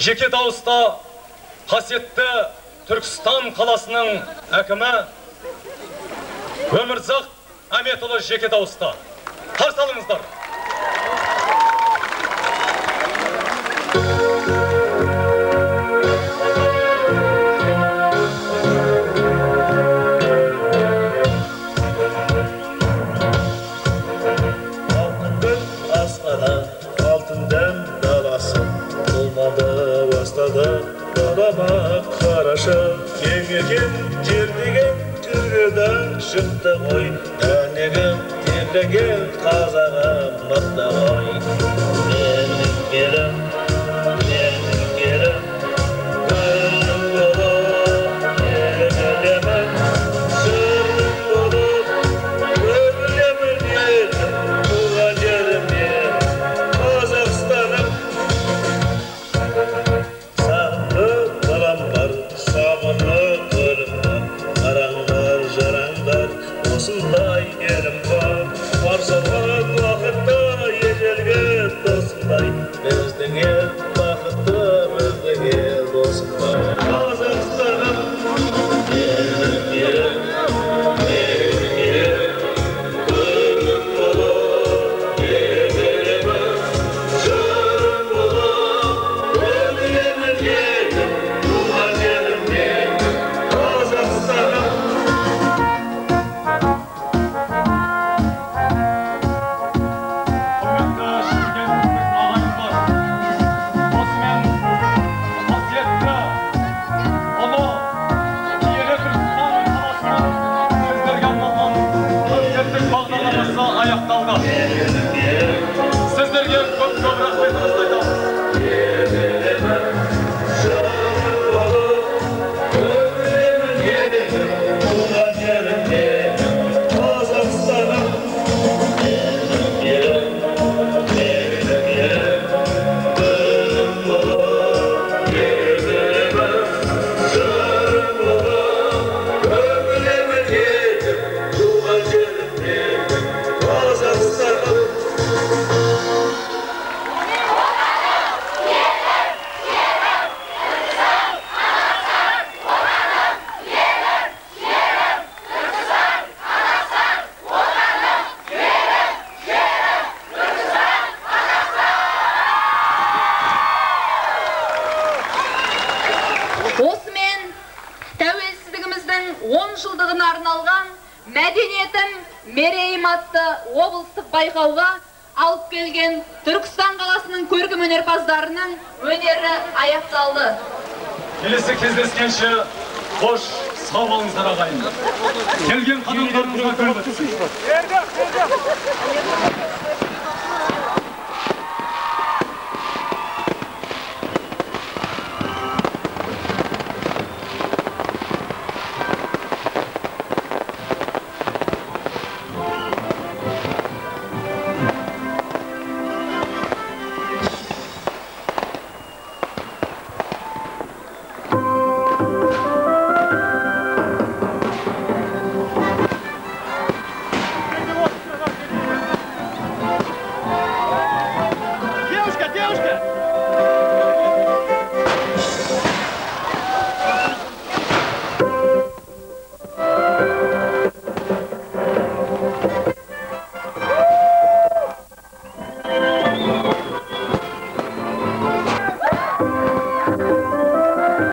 жеке дауыста қасиетті Түркістан қаласының әкімі Өмірзақ Әметұлы жеке дауыста. Қарсы алыңыздар. Кеңеген жердеген түреді шықты ғой, әнегім терлеген қазағым мықты ғой. Менің келім, гүлім болып, елемін, сырым болып, өрлемін елім, туған жерімде, Қазақстаным. Сағынды қалам бар, сағынды көлім бар, қараңдар, жараңдар, осындай елім бар. Арзанған уақытта ежелге досындай, біздің ел бақытты, біздің ел досындай. Қазақстаным, менің елім, гүлім болып, елемін, жырым болып, өрлемін елім, туған жерімде, Қазақстаным. Sizlerге көп рахметімізді айтамыз. Осымен тәуелсіздігіміздің 10 жылдығына арналған мәдениетім мерейім атты облыстық байқауға алып келген Түркістан қаласының көркем өнерпаздарының өнері аяқталды. Келесі кездескенше қош сау болыңыздар ағайын. Келген қадамдарыңызға гүл бітсін.